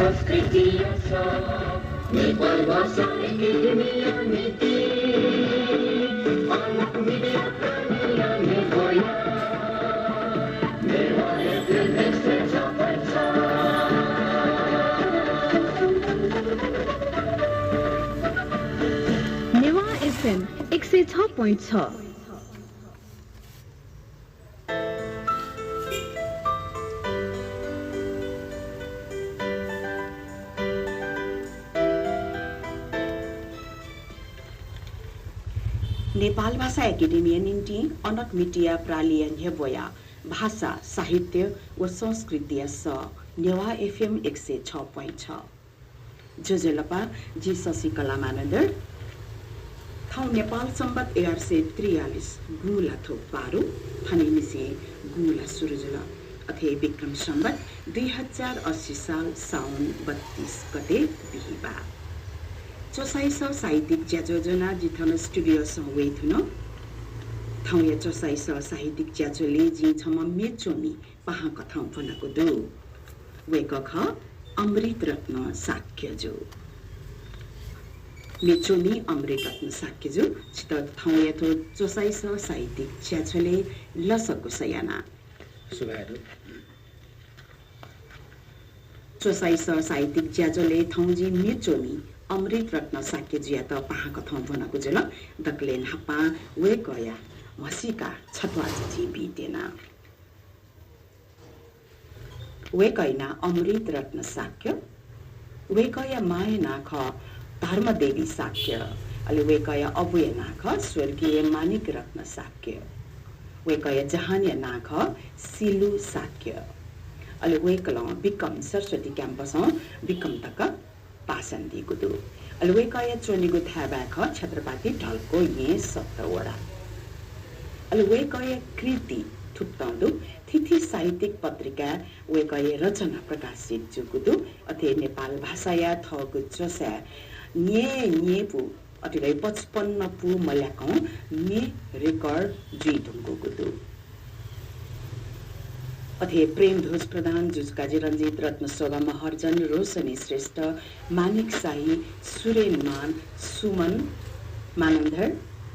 संस्कृति नेपाल भाषा एकेडमी नीति अलग मिडिया प्रणाली नेवाया नेवा FM 106.6 नेवा FM 106.6 नेपाल भाषा एकेडेमी निम्ति अनक मिडिया प्रालियन हेबोया भाषा साहित्य व संस्कृति नेवा एफएम 106.6 जोजलपा जी शशिकला मानन्दर थाउ नेपाल सम्बत 1143 गुला थोक पारो फनिनिसे गुला सुरुजुल अथे विक्रम सम्बत 2080 साल साउन 32 गते बिहिबार चौसाइस साहित्यिक ज्याजोजना जिथन स्टुडियो संवे थुन थाउया चौसाइस साहित्यिक ज्याजोले जी छम मेचोमी पहा कथा फनको दु वेक ख अमृत रत्न साक्यजो मेचोमी अमृत रत्न साक्यजो चित थाउया थो चौसाइस साहित्यिक ज्याजोले लसको सयाना सुभाहरू चौसाइस साहित्यिक ज्याजोले थाउजी मेचोमी अमृत रत्न साक्य जिया त पहा कथा भनको जल दक्लेन हपा वे गया मसिका छतवा जी बितेना वे कैना अमृत रत्न साक्य वे कया माय नाख धर्मदेवी साक्य अले वे कया अबुय नाख स्वर्गीय मानिक रत्न साक्य वे कया जहान्य नाख सिलु साक्य अले वे कल विक्रम सरस्वती क्याम्पस विक्रम तक पासन दिएको दु अलवेकया चोनिगु थाबाख छत्रपति ढलको ये 17 वडा अलवेकया कृति थुप्ताउँदु तिथि साहित्यिक पत्रिका वेकया रचना प्रकाशित जुगुदु अथे नेपाल भाषाया थगु चोसा न्येपु अतिले 55 पु मल्याकौ ने रेकर्ड जुइ ढुङ्गुको दु अथे प्रेम ध्वज प्रधान जुजकाजी रञ्जित रत्न शोभा महर्जन रोशनी श्रेष्ठ मानिक शाही सुरेन मान सुमन मानन्धर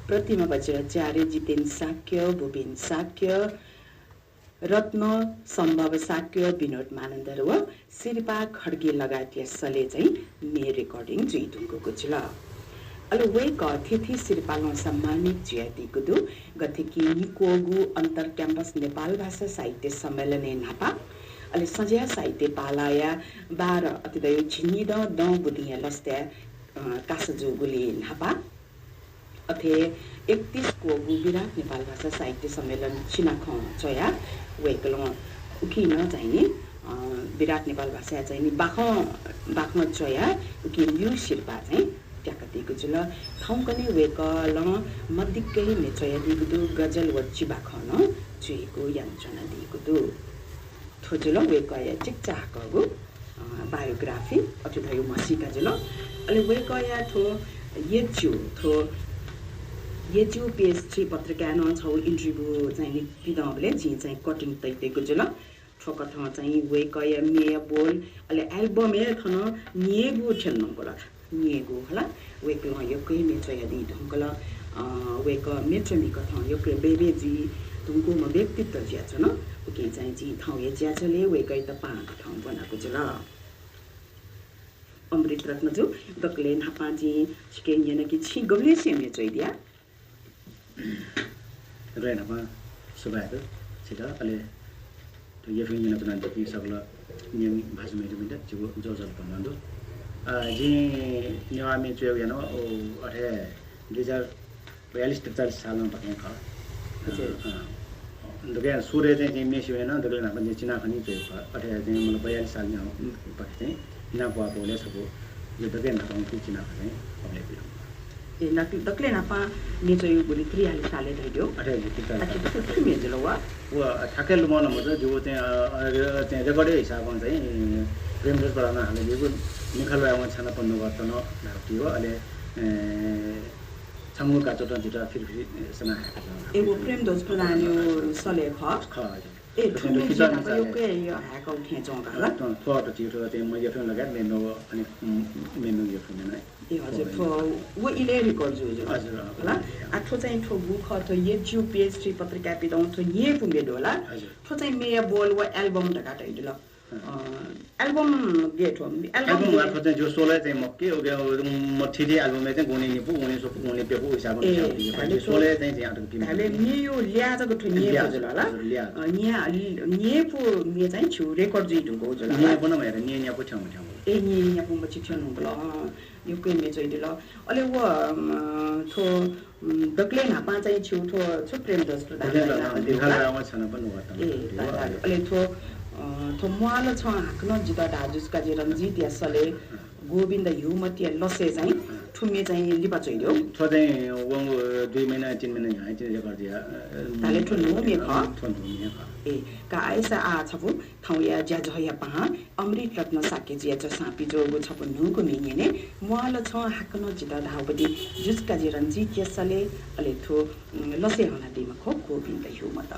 प्रतिमा वज्राचार्य जितेन साक्य भूपेन साक्य रत्न सम्भव साक्य विनोद मानन्धर व शिरपा खड्गे लगायत यसले चाहिँ ने रेकर्डिङ जुइदुङको छ अल वे तिथि शिरपालौं सम्मानित ज्यातिको दु गथेकी निकोगु अन्तर क्याम्पस नेपाल भाषा साहित्य सम्मेलन नापा अले सज्या साहित्य पालाया 12 अतिदय छिनिद द बुदिया लस्ते कासजु गुली नापा अथे 31 कोगु विराट नेपाल भाषा साहित्य सम्मेलन छिनाखौ चया वेकलो उकिन चाहिने विराट नेपाल भाषा चाहिने बाखमा चया उकि न्यू शिरपा चाहिँ ट्याकतिको जुल थाउकने वेकल मदिकै नेचया दिगुदु गजल वच्ची बाखन चुएको यन्त्रणा दिगुदु थोजुल वेकया चिकचाकगु बायोग्राफी अथवा मसिका जुल अले वेकया थो येचु पेज 3 पत्रिका न छौ इन्टरभ्यु चाहिँ पिदबले जी चाहिँ कटिङ तैतेको जुल ठोकथ चाहिँ वेकया मे बोल अले एल्बम ए थन निएगु छन्नकोला निएगु होला वेक यकै मेचया दि ढंकल वेक मेचमी कथा यकै बेबेजी तुमको म व्यक्तित्व ज्या छ न उके चाहिँ जी ठाउँ ए ज्या छले वेकै त पा ठाउँ बनाको छ ल अमृत रत्न जो दक्ले नापाजी छिके यन कि छि गबले से मेचय दिया रेनमा सुभाहरू छिटा अले तो ये फिल्म न बनाते कि सबला नियम भाषा में जो जोजल बनादो जी नेवा में जो यानो अठे 2042 सालमा भएको ख दगे सूर्य चाहिँ जी मेसी हैन दगे न पनि चिना खनि जो अठे चाहिँ मतलब 42 साल में पछि चाहिँ ना बोले सबो यो दगे न पनि चिना खनि अबले बिरो ए ना दक्ले ना पा मेचो यो बोली 43 साले धैयो अठे अच्छा त्यो मेजलो वा ठ्याक्कै मन मजा जो चाहिँ रेकर्डै हिसाबमा चाहिँ प्रेमरस बडाना हामीले दिएको निखल आउँछ छाना पन्नु गर्तन धाक्ति हो अहिले छङ्गुका चोटा जिटा फिर सना एगो प्रेम ध्वज प्रधान यो सले ख ए ठुलो जिताको यो के यो ह्याकल खेचौँका होला फोटो छिटो चाहिँ म यो लगाएर मेनु अनि मेनु यो फोन ए हजुर ठो वो इले रिकॉर्ड जो हजुर होला आठो चाहिँ ठो बुक अथवा ये जु पेज 3 पत्रिका पिदाउ ठो ये पुमेडो होला ठो चाहिँ मेया बोल व एल्बम त काटा इदिलो एल्बम गेट हो एल्बम आफू चाहिँ जो सोलो चाहिँ म के हो म थिदि एल्बमले चाहिँ गुने नि पु गुने सो गुने पेपु हिसाबमा छ सोलो चाहिँ यहाँ त हाले नियो ल्याजको ठो नियो जुल होला निया नियपु मे चाहिँ छु रेकर्ड जिटुको जुल निया पनि भएर निया पु ठाउँ ठाउँ ए निया पु म छिठ्याउनु होला यो के मे चाहिँ दिल अले वो थो दक्ले नापा चाहिँ छु थो छु प्रेम दस प्रदान दिखालामा छन पनि हो त ए अले थो मुआल छ हाक्न जिता दाजुसका जे रंजित यसले गोविन्द युमती लसे चाहिँ ठुमे चाहिँ लिपा चइदियो थो चाहिँ वङ 2 महिना 3 महिना यहाँ चाहिँ रेकर्ड दिया ताले ठु नु मे ख ठु नु मे ख ए का ऐसा आ छपु ठाउँ या ज्या जया पहा अमृत रत्न साके जिया च सापी जो गो छपु नुको मेने ने मुआल छ हाक्न जिता धाउपति जुसका जे रंजित यसले अले थो लसे हना दिमा खो गोविन्द युमत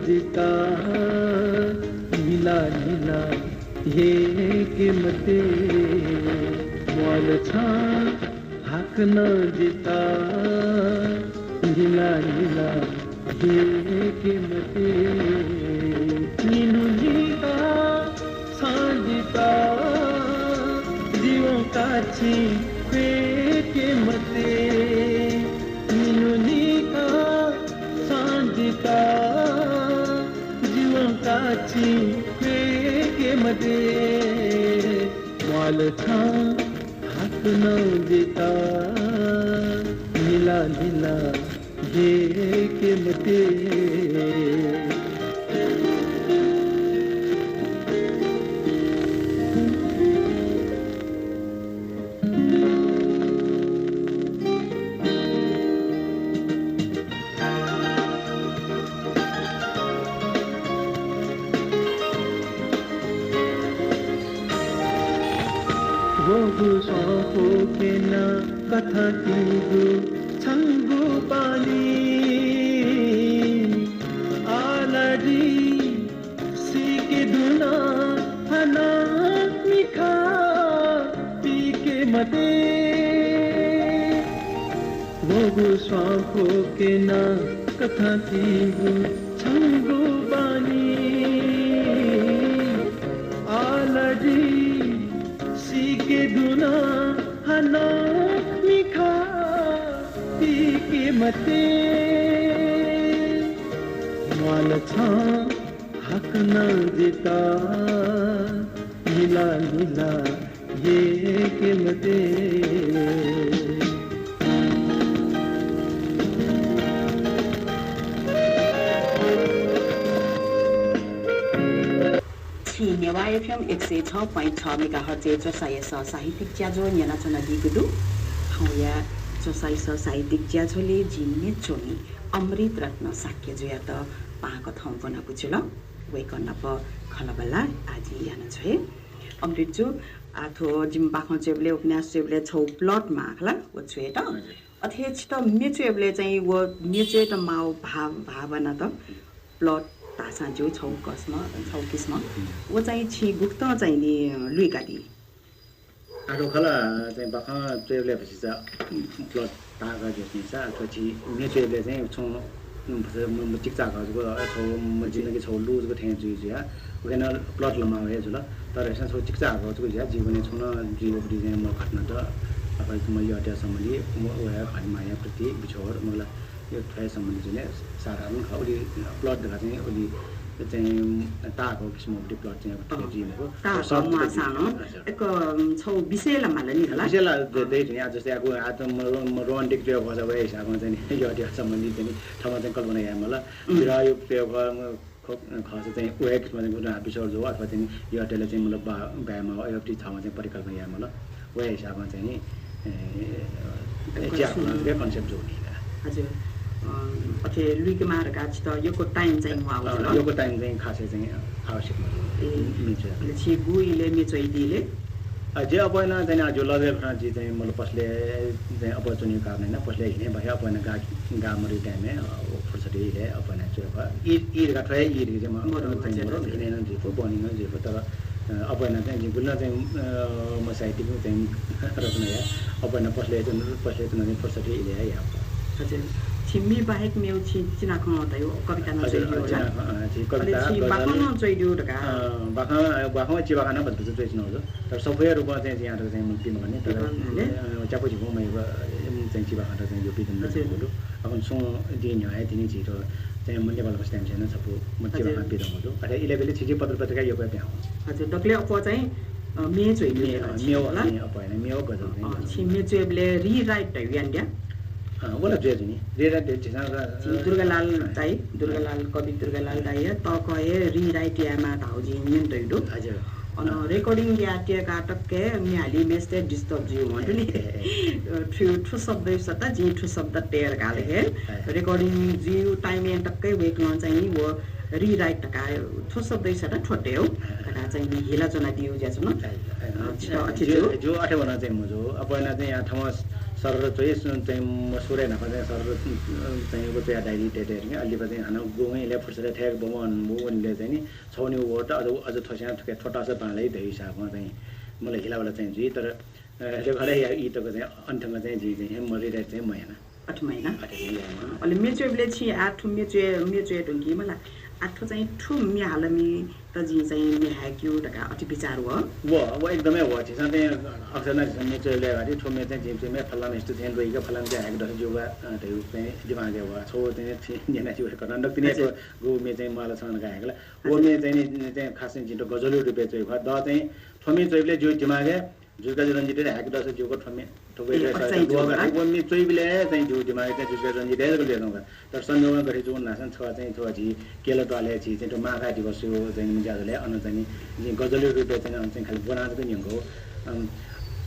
जिता नीला नीला ये के मते मोल छा हक न जिता नीला नीला ये के मते नीनु जीता सांजिता जीवों का छी के मते नीनु जीता सांजिता काची के मते वाल था हक न देता नीला नीला ये के मते सांपो के ना कथा तीगु छंगु पानी आलड़ी सी के दुना हना मिखा पी के मते वो सांपो के ना कथा तीगु छंगु पानी आलड़ी के दुना हना मिखा पी के मते माल छा हक न देता नीला नीला ये के मते नेवा एफ.एम 106.6 मेगाहर्ज चोसाय साहित्यिक ज्याजो न्याना चना दिगुदु हौया चोसाय साहित्यिक ज्याजोले जिन्ने चोनी अमृत रत्न साक्य जुया त पाको ठाउँ बना बुझल वेकन प खलबला आज याना छे अमृत जु आथो जिम बाखन चेबले उपन्यास चेबले छौ प्लट माखला ओ छे त अथेच त मेचेबले चाहिँ वो मेचे त माउ भावना त प्लट तासा जो छौ कसमा छौ किसमा वो चाहिँ छि गुक्त चाहिँ नि लुइकाटी आरो खला चाहिँ बाखा चेबले पछि चाहिँ प्लट तागा जति छ पछि मेचेबले चाहिँ छौ म चिकचा गजको छौ म जिन्दगी छौ लुजको थे जुया उकेन प्लट लमा हे जुल तर यसमा छौ चिकचा गजको ज्या जीवने छुन जीव बडी चाहिँ म घटना त अब म यो अट्या सम्बन्धी म ओया खनिमाया प्रति बिछोड मलाई यो थय सम्बन्धी जुले साधारण ओली प्लट देखा चाहिँ ओली चाहिँ ताको किसिमको प्लट चाहिँ अब जिमको तामा सानो एक छौ विषयला माल नि होला विषयला धेरै नि आज जस्तै अब रोमान्टिक प्रेम भन्छ भए हिसाबमा चाहिँ यो सम्बन्धित चाहिँ ठाउँमा चाहिँ कल्पना या मलाई विरह प्रेम खास चाहिँ वेक मतलब गुना एपिसोड जो अथवा चाहिँ यो टेले चाहिँ मतलब ब्यामा एफटी ठाउँमा चाहिँ परिकल्पना या मलाई वे हिसाबमा चाहिँ नि ज्याको कन्सेप्ट जो नि हजुर अथे लुइक मारका छ त योको टाइम चाहिँ हो आउँछ योको टाइम चाहिँ खासै चाहिँ आवश्यक ले छि गुइले मेचोइदिले जे अपन चाहिँ आज लगेर जी चाहिँ मतलब पसले चाहिँ अपॉर्चुनिटी कारण हैन पसले हिने भए अपन गामरी टाइम है फुर्सदी ले अपन चाहिँ ईद का ट्राई ईद के म चाहिँ हिने न जीको बनिन जीको तर अपन चाहिँ जी गुल्ला चाहिँ म साहित्यको चाहिँ रचना या अपन पसले चाहिँ फुर्सदी ले है हजुर छिम्मी बाहेक मेउ छि चिना खमता यो कविता न चाहिँ यो जी कविता बाखन चाहिँ यो ढका बाखन चिबाखन भन्ने चाहिँ चाहिँ हो तर सबै रूपमा चाहिँ यहाँ चाहिँ मुक्ति भन्ने तर चापो छिको मै चाहिँ चिबाखन चाहिँ यो बिजन नछेको अपन सो दिन है तिनी छिटो चाहिँ मुन्ने बल बस्दै छैन सबै म चिबाखन बिजन हो अरे 11 छिजी पत्रिका यो पे भ्याउ हजुर डक्ले अप चाहिँ मे चाहिँ मेउ होला अप हैन मेउ गजल चाहिँ छिम्मे चाहिँ रिराइट है यान्ड्या बोला जेज नि रेरा डेट छ दुर्गालाल कवि दुर्गालाल दाइ त कहे रिराइट यामा धाउजी निन दैडो हजुर अन रेकर्डिङ याटे काटके म्याली मेस्टे डिस्टर्ब जिउ भन्नु नि ठु शब्द सता जी ठु शब्द टेर गाले हे रेकर्डिङ जिउ टाइम एन्ड टक्कै वेक न चाहिँ वो रिराइट का ठु शब्द सता ठोटे हो का चाहिँ हिला जना दिउ ज्याछ न जो अठे बना चाहिँ मजो अपना चाहिँ यहाँ ठाउँमा सर चाहिँ मसुरै नखा सर चाहिँ वो चाहिँ डायरी टेटेर नि अलि चाहिँ हाना गोइले फुर्सले ठेक बमन मुनले चाहिँ नि छौनी वोट अझ थोस्या ठके छोटा सा बाँलै दै हिसाबमा चाहिँ मलाई हिलावाला चाहिँ जी तर ले घरे या इतको चाहिँ अन्त्यमा चाहिँ जी चाहिँ मरिरहेको चाहिँ महिना 8 महिना अलि मेचोले छि 8 मेचो ढुङ्गी मलाई 8 चाहिँ ठु मिहालमी त जी चाहिँ मिहाक्यु टका अति विचार हो वो एकदमै हो छ सधैँ अक्सर नै मेचोले गरी ठुमे चाहिँ जिम मे फल्ला मेस्ट चाहिँ रोइको फल्ला चाहिँ ह्याक दस जुवा त्यो चाहिँ दिमागले हो छो चाहिँ जना छि गर्न नक्तिने गो मे चाहिँ मलाई सँग गाएकोला वो मे चाहिँ खासै जितो गजलु रुपे चाहिँ भ द चाहिँ ठुमे चोइले जो दिमागे जुका रञ्जित ह्याक दस जुको ठुमे ठोकै चाहिँ वो मे चोइले चाहिँ जो दिमागे चाहिँ जुका रञ्जित हेरेको लिएर तर संजोगमा गरे जो नासन छ चाहिँ थो जी केलो टले छि चाहिँ मागा दिवस चाहिँ ज्यादाले अन चाहिँ गजलु रुपे चाहिँ खाली बनाएको पनि हो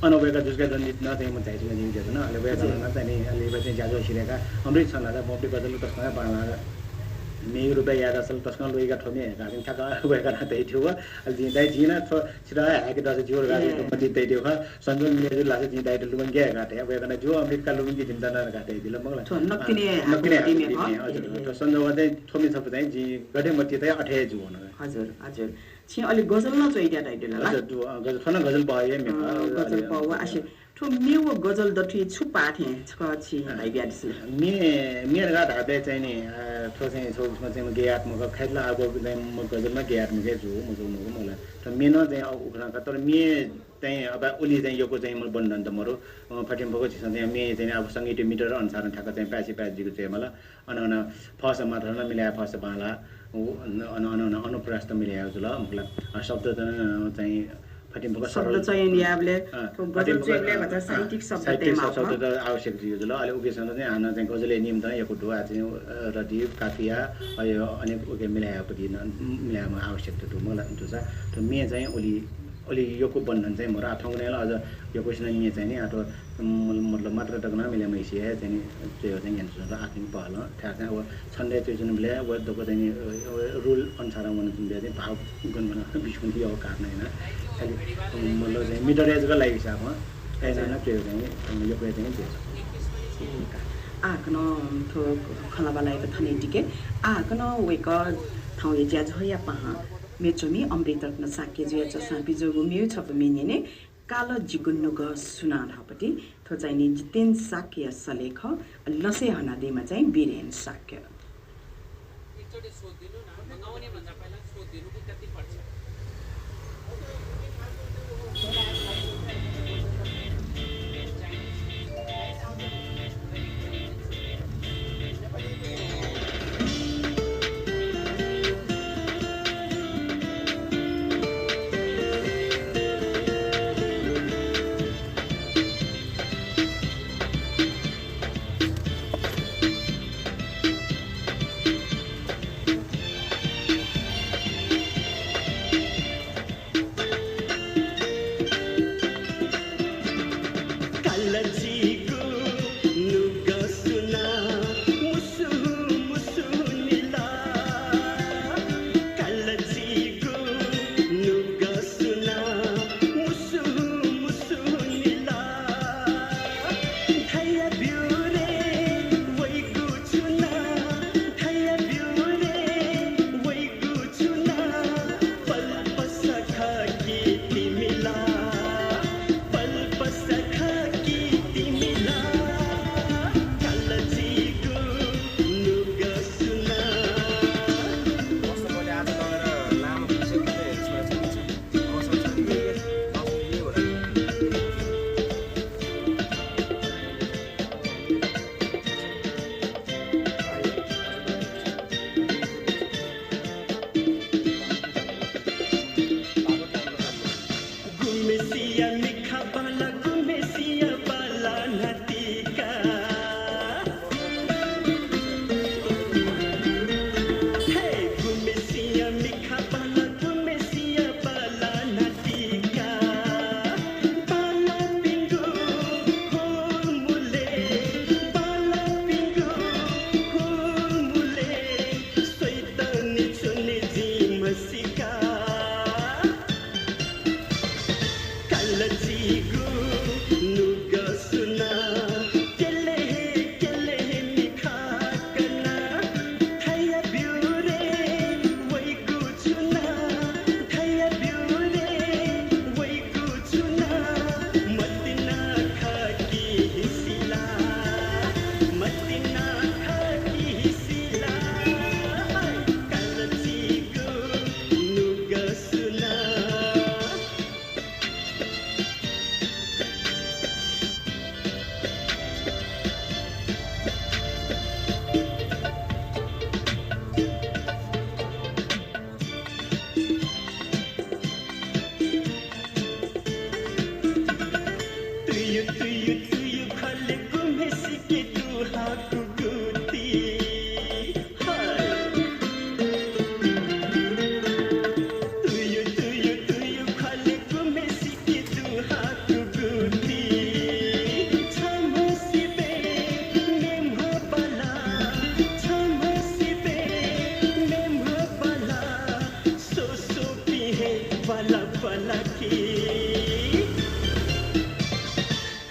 अनभएका जुसका रञ्जित न चाहिँ म चाहिएको जिउ दिएको न अहिले वेदना चाहिँ अहिले चाहिँ ज्यादा छिरेका अमृत छन् र मपले गजलु तस्मा बाला मेयो रुपैयाँ याद असल तस्मा लोइका ठोमे गादिन ठका भएका नातै थियो अलि जिँदै जिना छिरा ह्याके दस जिउ गादिन म जित्दै थियो संजोग मिलेर लासे जिँदै लुमन गे गाटे भएका जो अमृत का लुमन जिन्दा न गाटे दिल मगला नक्किने हजुर संजोग चाहिँ ठोमे छ चाहिँ जी गडे मति चाहिँ 28 जु हुन हजुर छि अलि गजल न चोइया टाइटल होला गजल फन गजल भयो मे गजल पाउ आशे ठो मेउ गजल दठी छुपा थे छि भाइ ब्याडिस मेर गात हाते चाहिँ नि ठो चाहिँ सोमा चाहिँ गेयात्मक खैला अब म गजलमा गेयात्मक छु म मलाई त मेन चाहिँ उखना तर मे चाहिँ अब उली चाहिँ योको चाहिँ म बन्धन त मरो फटिम भएको छ चाहिँ मे चाहिँ अब संगीत मिटर अनुसार ठ्याक्क चाहिँ प्याजीको चाहिँ मलाई अन फस मात्र न मिलाए फस बाला अनुप्रस्थ मिलाएको छु ल मतलब शब्द चाहिँ फटिम भएको शब्द चाहिँ याबले गजल चाहिँ भन्छ साहित्यिक शब्द त आवश्यक थियो ल अहिले उकेसँग चाहिँ हाना चाहिँ गजलले नियम त यो डुवा चाहिँ रदीप काफिया यो अनेक उके मिलाएपछि मिलाएमा आवश्यक थियो मलाई हुन्छ त मे चाहिँ ओली योको बन्धन चाहिँ मोर आठौँनेला अझ यो क्वेसन मे चाहिँ नि आठो मतलब मात्र टक्न मिले मैसी है चाहिँ त्यो चाहिँ यहाँ सुन्छ आखिर पहल ठ्याक चाहिँ अब छन्डे त्यो जुन मिले वो दको चाहिँ रुल अनुसार मन जुन चाहिँ भाव गुण बना बिस्कुन यो कारण हैन खाली मतलब चाहिँ मिटर एजको लागि हिसाबमा हैन त्यो चाहिँ यो कुरा चाहिँ त्यो आकन थो खलाबालाई थने टिके आकन वेक ठाउँ ये ज्या झया पहा मेचोमी अमृत रत्न साके जुया चसा बिजोगु मेउ छप मिनिने काल जिगुन्नु ग सुना धापति थो चाहिँ नि जितेन साके सलेख लसे हनादेमा चाहिँ बिरेन साके एकचोटी सोधिदिनु न आउने भन्दा पहिला सोधिदिनु कि कति पर्छ सिके दुहाको गुती तुयो खले गुमे सिके दुहाको गुती छमसिबे नेमो बला छमसिबे नेमो बला सो पिहे बला बला की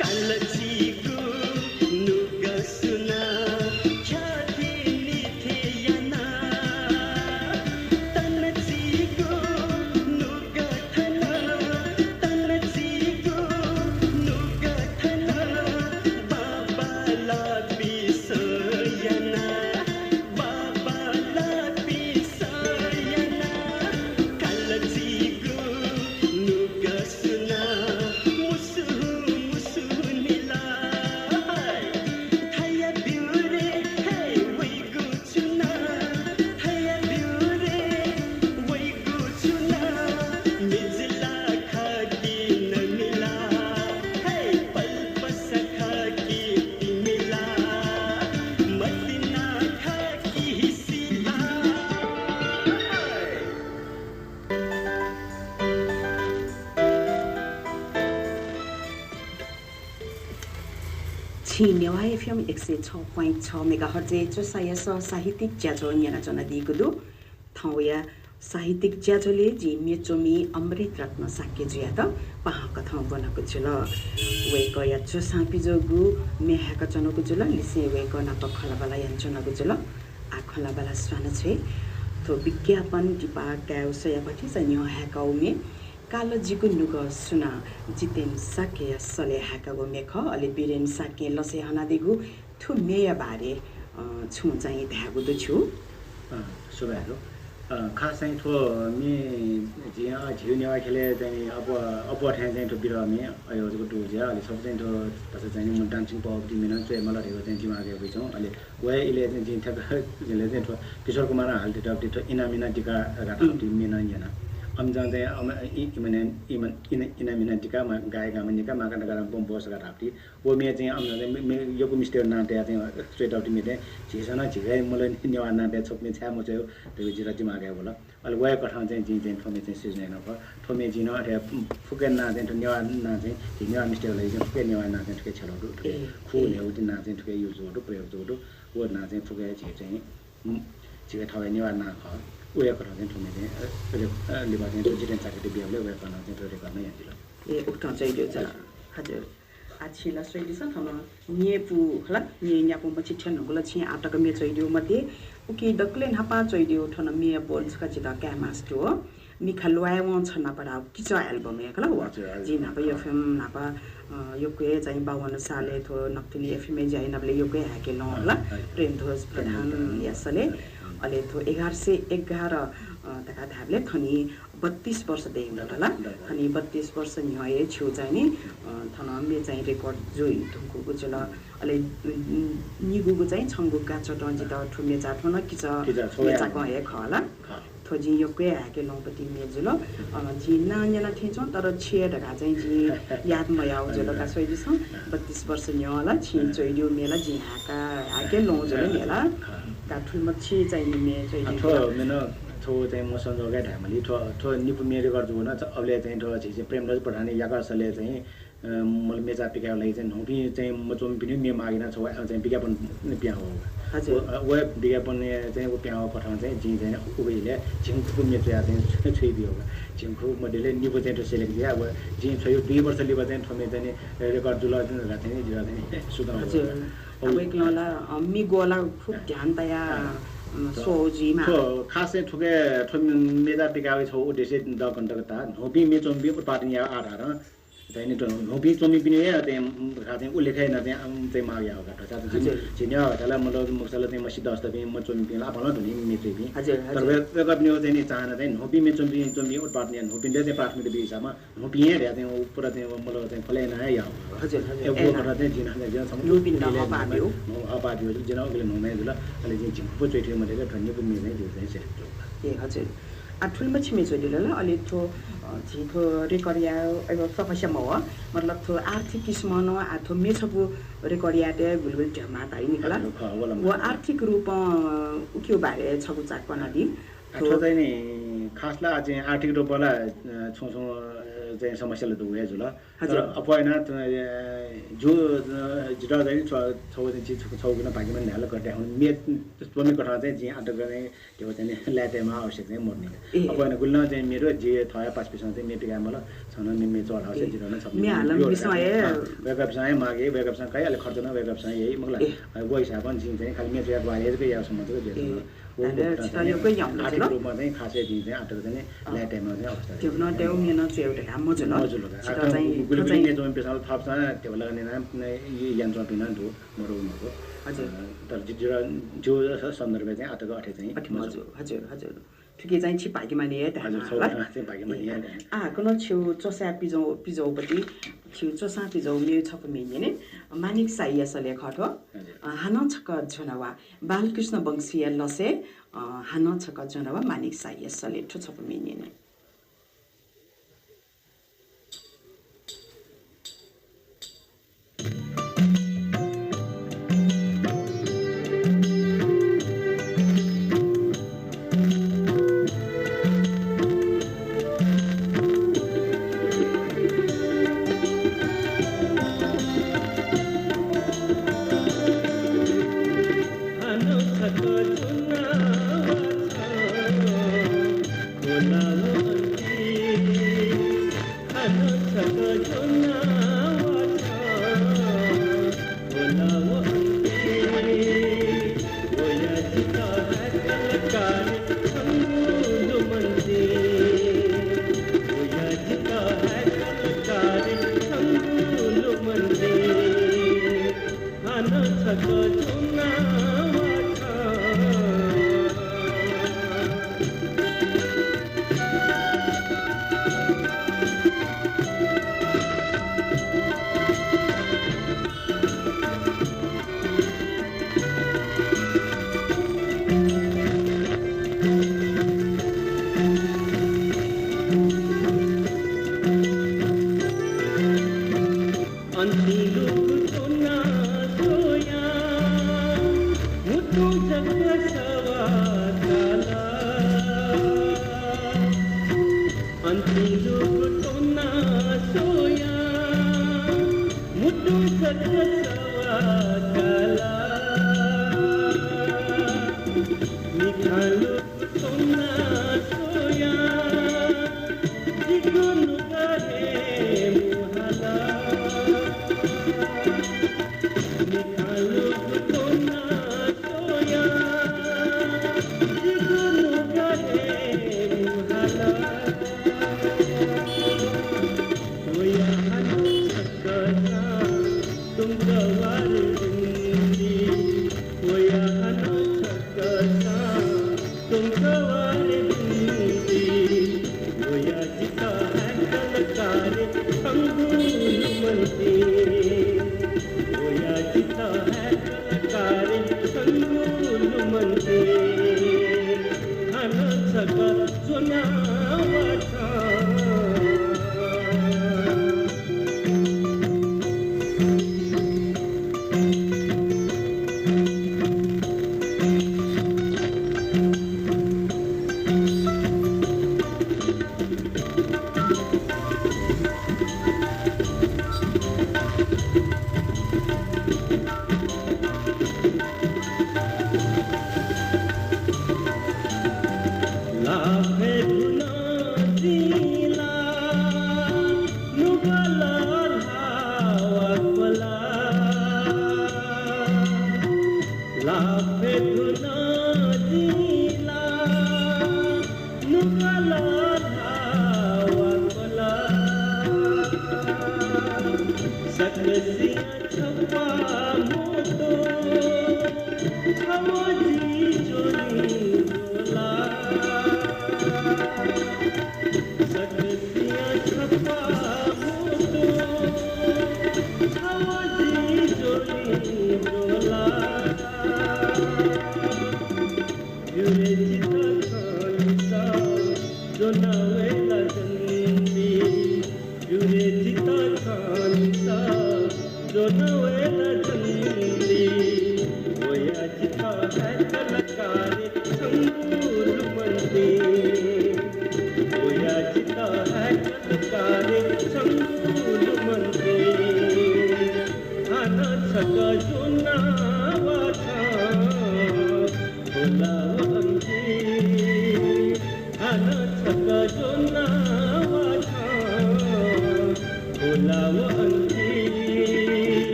कालजीको नुगा सुना ख्याति निथेयना तनजीको नुगा थना तनजीको नुगा थना बाबाला बिसयना बाबाला बिसयना कालजीको नुगा सुना Newa FM 106.6 MHz Josaya Sahitik Jajo Nyana Jona Digudu Tawya Sahitik Jajole Ji Michomi Amrit Ratna Sakya Juyata Pahaka Thang Bonako Jula Weko Ya Josan Pijogu Mehaka Jonoko Jula Lise Weko Napa Khalabala Yanchona Jula Akhalabala Swanache To Bikiapan Dipa Gao Sayapati Sanyo Hakaume कालोजीको नुगा सुना जितेन साके सले हाकागो मेख अलि villain साके लसे हना देगु थु मेया बारे छु चाहिँ धागुदु छु सुबारो खास चाहिँ थो मे जिया झिउनेवा खेले चाहिँ अब ठाए चाहिँ थो बिरा मे अयो जको टु ज्या अलि सब चाहिँ थो तस चाहिँ म डान्सिङ पप दिमेन चाहिँ मलाई रेगो चाहिँ जिमा आगे भइछौ अलि वे इले चाहिँ जिन थक जले चाहिँ थो किशोर कुमार हालते टप इनामिना टिका गाटा दिमेन जना amjang de ina tika ma gai ga manika ma kana garam bom bos ga rapti wo me jing amjang me yoku mister na de jing straight out me de jisana jigai molen newa na de chok me cha mo jo de jira ti ma ga bola al wa ka thang jing jing thome jing season na ko thome jing no de fuken na de newa na jing ji newa mister lai jing fuken newa na de ke chalo do khu ne u din na jing ke use do pre do wo na jing fuken ji jing jigai thawai newa na ko 왜 그러는 도면에 리바진 도지된 자기들 비하면 왜 그러는 저를 가면 양질러 예 uktanjaidoja haje achila soidisa thama niepu hla niepu machi chen ngula chi ataka me choidio mate uki daklen hapa choidio thona me bols ka chida camas to mi khalwai won chana para kicha album e kala wa ji na ba fm na ba yoke jai bawan sale tho naktili fm jai na ble yoke ha ke no la prem dhos pradhan yasale ale to 11 से 11 तका धाबले खनी 32 वर्ष they होला खनी 32 वर्ष नि हए छु चाहिँ नि थना मे चाहिँ रेकर्ड जोइ धुको चला अले निगुगु चाहिँ छंगुका चटन जिता ठुमे जा ठन किच मेचा गए खला थोजि योके हाके लौपति मेजुल जि नान्याना थिचौ तर छिए ढका चाहिँ जि याद मयाउ जलो का सोइदिस 32 वर्ष नि होला छि चोइदियो मेला जि हाका हाके लौजले मेला काठुल मछि चाहिँ मे चाहिँ थो मेन थो चाहिँ म संजोगे ढामली थो निपु मेरे गर्छु न अबले चाहिँ थो चाहिँ प्रेमराज पठाने याकासले चाहिँ मल मेचा पिका लागि चाहिँ नोपी चाहिँ म चोम पिनि मे मागिना छ चाहिँ विज्ञापन पिया हो हजुर वे विज्ञापन चाहिँ वो पिया पठाउन चाहिँ जि चाहिँ उबैले जिङखु मेचा चाहिँ छैदियो जिङखु मडेले निपु चाहिँ सेलेक्ट दिया अब जि छयो 2 वर्ष लिबा चाहिँ थमे चाहिँ रेकर्ड जुला चाहिँ जिरा चाहिँ सुदा हजुर अब एकला मिगोला खुब ध्यान दया सोजीमा खासै ठुके मेजा पिकावे छ उद्देश्य दकन्टकता नोबी मेचोम्बी उत्पादन या आधार चाहिँ त नोबी चोमी पिने चाहिँ खाते उल्लेखै न चाहिँ माग्या हो गाटा चाहिँ जिन्या होला मतलब मसला चाहिँ मसी 10 त म चोमी पिला भन धुनी मेचोबी हजुर तर वेक पनि चाहिँ नि चाहना चाहिँ नोबी मेचोम्बी उत्पादन या नोबीले चाहिँ प्राथमिक हिसाबमा नोबी या चाहिँ पुरा चाहिँ मतलब चाहिँ फले न या हजुर हजुर एउटा कुरा चाहिँ जिना चाहिँ सम नोबी त अपादियो अपादियो जिना अगले नोमे जुल अलि चाहिँ जिङको चोइथे मले धन्य पनि नै दिउ चाहिँ सेट ए हजुर ठुलमा छिमे जोडिले अलि थो झिथो रेकर्डिया अब समस्या म हो मतलब थो आर्थिक किस्म न आथो मेछबु रेकर्डिया ते गुलगुल जमा ताइ निकला वो आर्थिक रूप उक्यो बारे छबु चाक पनादि अथवा चाहिँ नि खासला चाहिँ आर्थिक रूपला छौछौ चाहिँ समस्याले त हुए जुल तर अपयन जो जिरा चाहिँ छौ चाहिँ छौ गुना भागी मन ढाल गर्दै हुन मे त्वमे कथा चाहिँ जे अटक गर्ने त्यो चाहिँ ल्याटेमा आवश्यक चाहिँ मर्ने अपयन गुल्न चाहिँ मेरो जे थया 5 पिसन चाहिँ मेपिका मला छन मे चढा चाहिँ जिरा न छ मे हालम विषय वेकअपसँग मागे वेकअपसँग कही अलि खर्च न वेकअपसँग यही मलाई गो हिसाब पनि चाहिँ खाली मेट्रिक बाहेक या सम्म चाहिँ छिटायोकै याउला छ रूपमा चाहिँ खासै दिन चाहिँ अटक चाहिँ ल्याटेमा चाहिँ अवस्था त्यो न त्यो मेन चाहिँ एउटा काम मजुल छिटा चाहिँ गुलबिने जो पेसाल थप्छ त्यो लगाउने नाम यन्त्र पिना दु मरुनको हजुर तर जो सन्दर्भ चाहिँ अटक अठे चाहिँ हजुर हजुर हजुर ठिकै चाहिँ छिपाकी माने चाहिँ भागी माने कुन छेउ चोसा पिजौपट्टि छेउ चोसा पिजौ मेरो छप मेने मानिक साइयासले खठो हान छक जनवा बालकृष्ण वंशीय लसे हान छक जनवा मानिक साइयासले ठो छप मेने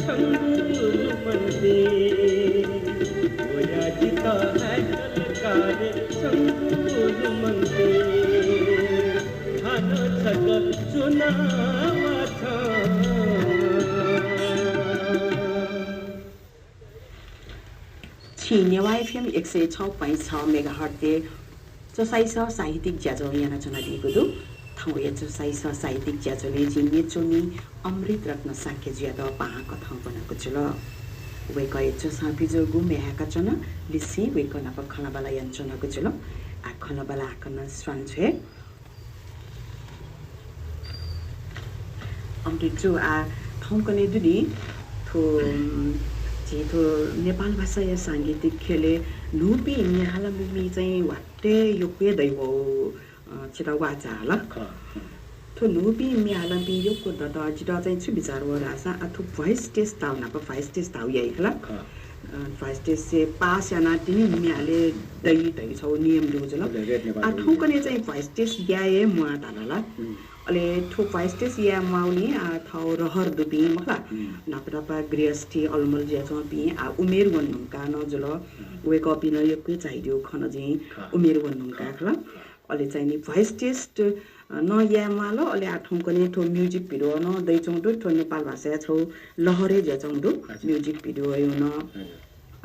संगू मनते होया गीता है कलकारे संगू मनते खाना छक चुनावा छ नेवा एफ.एम 106.6 मेगाहर्ट्ज चौसाइस साहित्यिक ज्याजो याना चना दिएको दु थाउए चौसाइस साहित्यिक ज्याजोले जिन्ने चोनी अमृत रत्न साख्य ज्यादा पाहा कथा बनाएको छ ल वेकै चसा पिजो गु मेहाका चना लिसी वेको नप खनाबाला यन्चनाको छ ल आ खनाबाला आकन स्वान छे अमृत जो आ ठाउँकने दुनी थो जेतो नेपाल भाषा या साङ्गीतिक खेले लुपी यहाँ मुमी चाहिँ वाटे यो पे दैव छिटा वाचा ल थो लुपी मिहाला बि यो को द जिटा चाहिँ छु विचार व रासा अथु भोइस टेस्ट ताउ ना भोइस टेस्ट ताउ यही खला भोइस टेस्ट से पास या ना तिनी मियाले दै छौ नियम दु जल आ ठौकने चाहिँ भोइस टेस्ट याए मुआ ताला अले ठो भोइस टेस्ट या माउनी आ थाउ रहर दुबी मखला नापरापा गृहस्थी अलमल ज्याचो बि आ उमेर वन्नुका न जल वेक अप इन यकै चाहिदियो खन चाहिँ उमेर वन्नुका खला अले चाहिँ नि भोइस टेस्ट न या माल अले आ ठौकने ठो म्युजिक भिडियो न दै चौदो ठो नेपाल भाषा छौ लहरे ज्याचौदो म्युजिक भिडियो यो न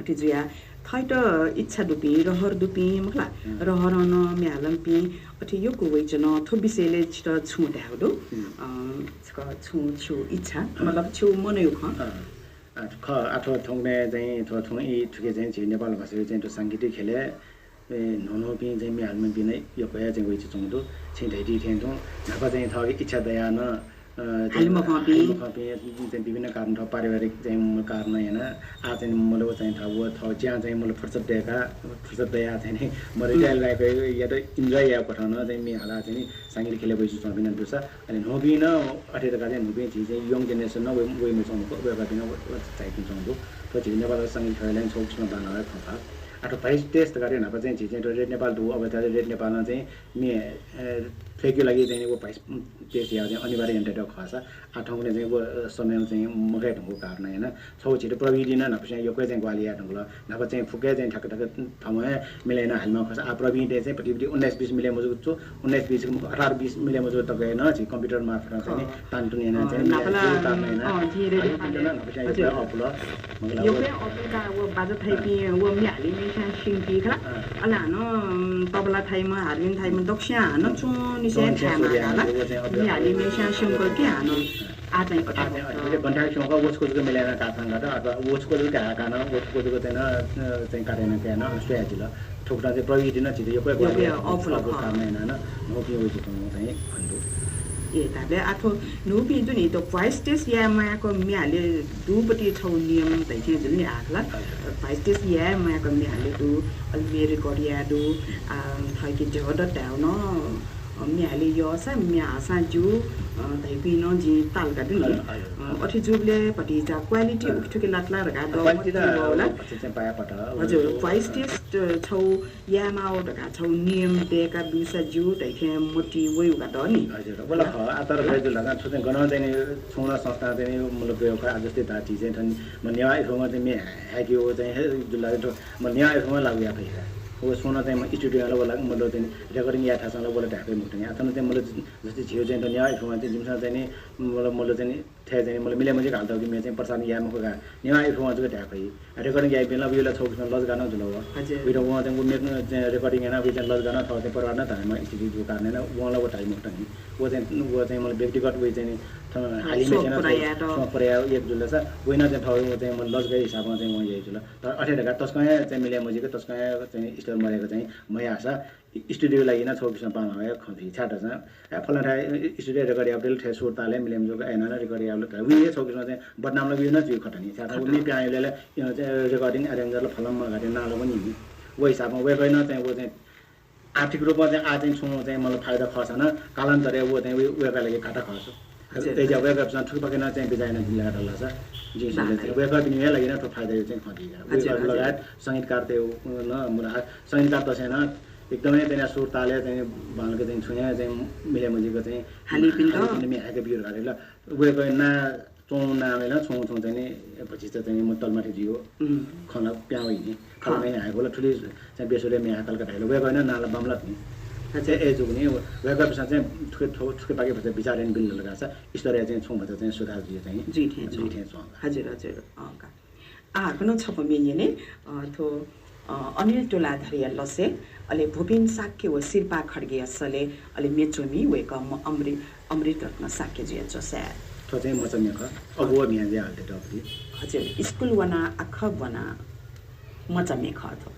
अति जुया थैट इच्छा दुपी रहर दुपी मखला रहर न म्यालम पि अति यो को वइजन थो विषयले छिट छु ढाउदो छु इच्छा मतलब छु मनयो ख आठो ठौने चाहिँ थो ठौ इ ठुके चाहिँ नेपाल भाषा चाहिँ तो सांगीतिक खेले ननो पि चाहिँ म्यालम पि नै यो कोया चाहिँ वइज चौदो छिन्दै थेन्थो नापा चाहिँ थ इच्छा दया न हालिम कपि विभिन्न कारण छ पारिवारिक चाहिँ कारण हैन आ चाहिँ मलाई चाहिँ थ ज्या चाहिँ मलाई फुर्सद दया चाहिँ नि मरे चाहिँ लाइक या त इन्जॉय या पठाउन चाहिँ मी हाला चाहिँ सांगीतिक खेले बइसु छ बिना दुसा अनि नोबी न अठे त गाले नोबी चाहिँ यङ जेनेरेसन न वे मे छौको वे गाबिन चाहिँ छौको पछि नेपाल सांगीतिक खेलले छोक्समा बाना खफा आठो भोइस टेस्ट गरे नभए चाहिँ चाहिँ रेड नेपाल दु अब त रेड नेपालमा चाहिँ मे फेक्यो लागि चाहिँ वो भोइस टेस्ट या चाहिँ अनिवार्य एन्टेड खसा आठौँले चाहिँ वो समय चाहिँ मकै ढंगको कारण हैन छौ छिटो प्रविधि न नपछि यो कोही चाहिँ ग्वालिया ढंगल नभए चाहिँ फुके चाहिँ ठक ठाउँमा मिलेन हालमा खसा आ प्रविधि चाहिँ पटिपटि 19-20 मिले मजुक छु 19-20 18-20 मिले मजुक त गएन चाहिँ कम्प्युटर मार्फत चाहिँ तान्तुन हैन चाहिँ नभए अपल यो पे अपेका वो बाजा थाइपि वो मिहाली मेसा सिंपि खला अला न तबला थाइमा हार्मोनियम थाइमा दक्षिण हान चो निसे थामा हाला मिहाली मेसा सिंपल के हान आ चाहिँ अटे कन्ट्याक्ट सँग वोचको जुको मिलाएर काफाङ गर्दा अथवा वोचको जुको हाकान वोचको जुको चाहिँ काटेन केन स्ट्रेटेजी ल ठोक्टा चाहिँ प्रविधि न छिटो यो कोही अफुल काम हैन न नोपि वइज चाहिँ भन्नु ए ताले आठो नोपि जुनि त भोइस टेस्ट या मायाको मिहाले दुपटी छौ नियम तै चाहिँ जुनि आखला भोइस टेस्ट या मायाको मिहाले दु अलि रेकर्डिया दु आ थाइके जड टाउन मिहाले यो सा मिहासा जु तैपि न जि तालका दिनि अथि जुबले पटि जा क्वालिटी उठके लाटला रगा होला चाहिँ पाया पट हजुर भोइस टेस्ट छौ या माउ रगा छौ नियम देका बिसा जु तैखे मोटी वयुगा द नि हजुर बोला ख आतर बेजु लगा छु चाहिँ गन चाहिँ छोना संस्था चाहिँ मतलब प्रयोग का जस्तै दाची चाहिँ थन मन्या इफमा चाहिँ मे हाकियो चाहिँ जुला त मन्या इफमा लाग्या भइरा वो सोना चाहिँ म स्टुडियोला बोला मतलब चाहिँ रेकर्डिङ या थासँग बोला ढाके मुटु यहाँ चाहिँ मतलब जस्तै छियो चाहिँ त न्या इफमा चाहिँ जिमसा चाहिँ मतलब चाहिँ थे चाहिँ मतलब मिले मजे हाल्दा कि मे चाहिँ प्रसाद यामको गा न्या इफमा चाहिँ ढाके रेकर्डिङ या बेला बेला छोक्न लज गाना जुलो हजुर बिरो वहाँ चाहिँ मेरो रेकर्डिङ हैन वे चाहिँ लज गाना छ चाहिँ परवार न थामा स्टुडियोको कारण हैन वहाँला वो टाइम मुटु नि वो चाहिँ मतलब व्यक्तिगत वे चाहिँ हालिमे छैन प्रया एक जुल छ वइना चाहिँ ठाउँ चाहिँ म लज गए हिसाबमा चाहिँ म यही जुल तर अठेरका तस्का चाहिँ मिले मजेको तस्का चाहिँ स्टोर मरेको चाहिँ मया आशा स्टुडियो लागि न छोकिसमा पाउन भयो खफी छाटा छ फलाना स्टुडियो रेकर्ड अपडेट थे सुरताले मिले मजको एना रेकर्ड अपडेट वे छोकिसमा चाहिँ बदनामले बिना जुइ खटनी छाटा उनी प्याइले रेकर्डिङ अरेन्जरले फलममा घटे नालो पनि वो हिसाबमा वे गएन चाहिँ वो चाहिँ आर्थिक रूपमा चाहिँ आ चाहिँ छु चाहिँ मलाई फाइदा खर्चन कालान्तरे वो चाहिँ वेका लागि घाटा खर्च त्यही चाहिँ वेबसँग ठुकपकेन चाहिँ बिजाइन दिला डल्ला छ जिसले चाहिँ वेब बिनिमय लागि न ठो फाइदा चाहिँ खटिगा वेब लगायत संगीतकार त्यो न संगीतकार त छैन एकदमै चाहिँ सुर ताले चाहिँ भालको चाहिँ छुया चाहिँ मिले मजिको चाहिँ हाली पिन्द मे हाके बियर गरेर वेब ना चौ नामेला छौ चाहिँ पछि चाहिँ म तलमाथि जियो खना प्याउ हिँड्ने खना आएकोला ठुली चाहिँ बेसुरे मे हातलका ढाइलो गएको होइन नाला बाम्ला पनि चाहिँ एज हुने गएको पछि चाहिँ ठुके पाकेपछि विचारेन बिल लगाएको छ ईश्वरीय चाहिँ छौँ भन्छ चाहिँ सुधार दियो चाहिँ जुइठे छौँ हजुर हजुर आएको छ मेनिने थो अनिल टोला धरिया लसे अले भूपेन साक्य व शिल्पा खड्गे असले अले मेचोमी वेकम अमृत रत्न साक्य जिया जोसे तो चाहिँ म चाहिँ अगुवा मियाजे हाल्थे टपली हजुर स्कुल वना अख वना म चाहिँ मेख थो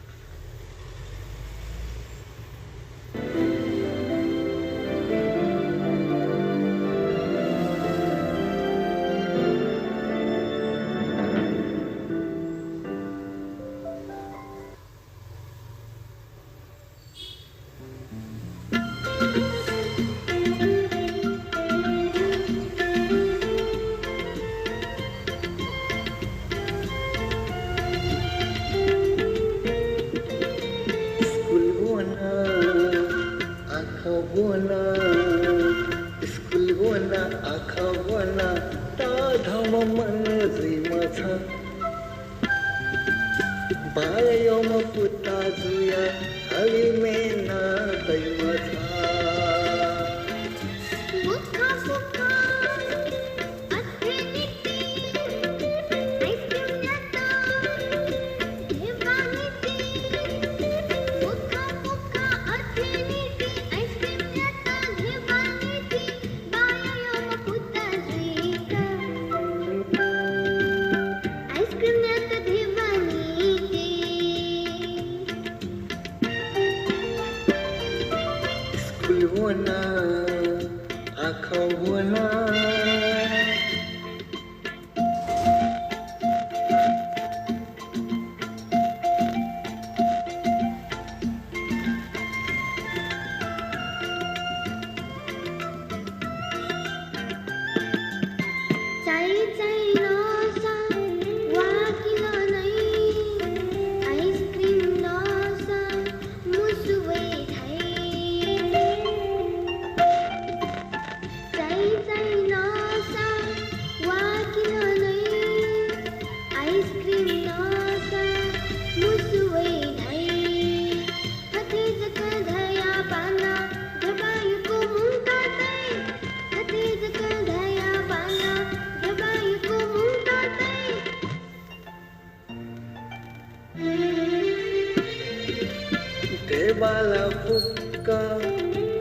देवाला फुक्का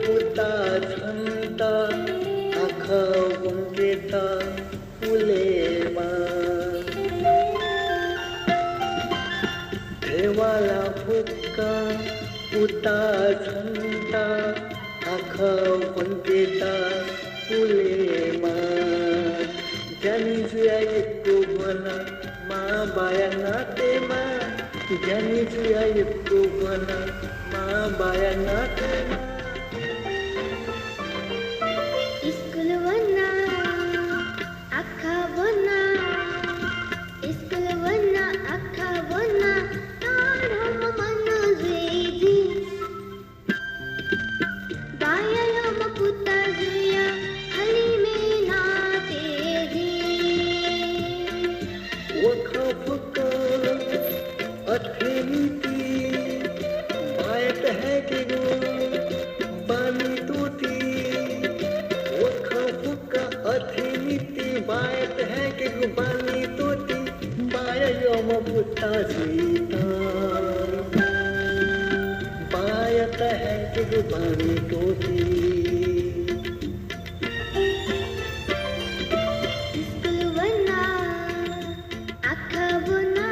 पुता छन्ता आँखा बुङ्गेता फुलेमा देवाला फुक्का पुता छन्ता आँखा बुङ्गेता फुलेमा जानी जुयाएको बना मा बाया नातेमा जानी जुयाएको बना मा बाया नातेमा स्कुल बना आँखा बना स्कुल बना आँखा बना टाढोमा मन जुइजी बाया म पुता जुया हलिमे नातेजी वखा फुक्का अथेनीति बायत है कि गो बानी तोती वखा फुक्का अथेनीति बायत है कि गो बानी तोती बाया यम पुता जीता बायत है कि गो बानी तोती स्कुल बना आँखा बना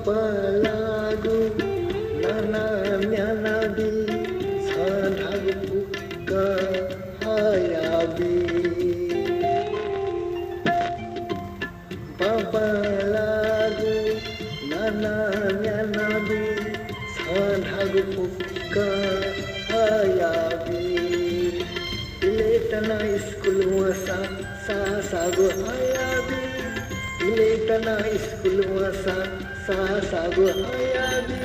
लागु नाना न्याना बी छाढाग पुक्का हायाबी बाबा लागु नाना न्याना बी छाढाग पुक्का हायाबी लेटना स्कुल वसा सा सागो हायाबी लेकना स्कुलमा सागो आयादी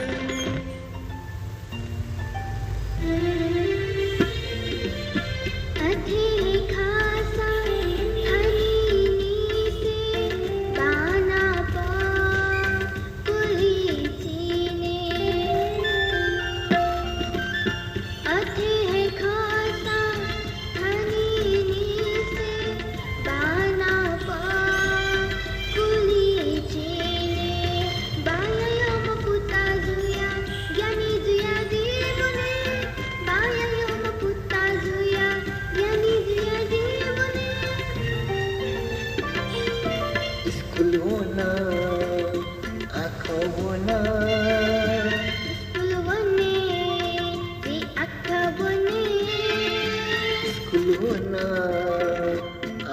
अथे खासा हनी से बाना पा कुली चीने अथे खासा हनी से बाना पा कुली चीने बाया मपुता जुया ज्ञानी जुया जीवने बाया मपुता जुया ज्ञानी जुया जीवने स्कुल होना आँखा होना स्कुल बने जे आँखा बने स्कुल होना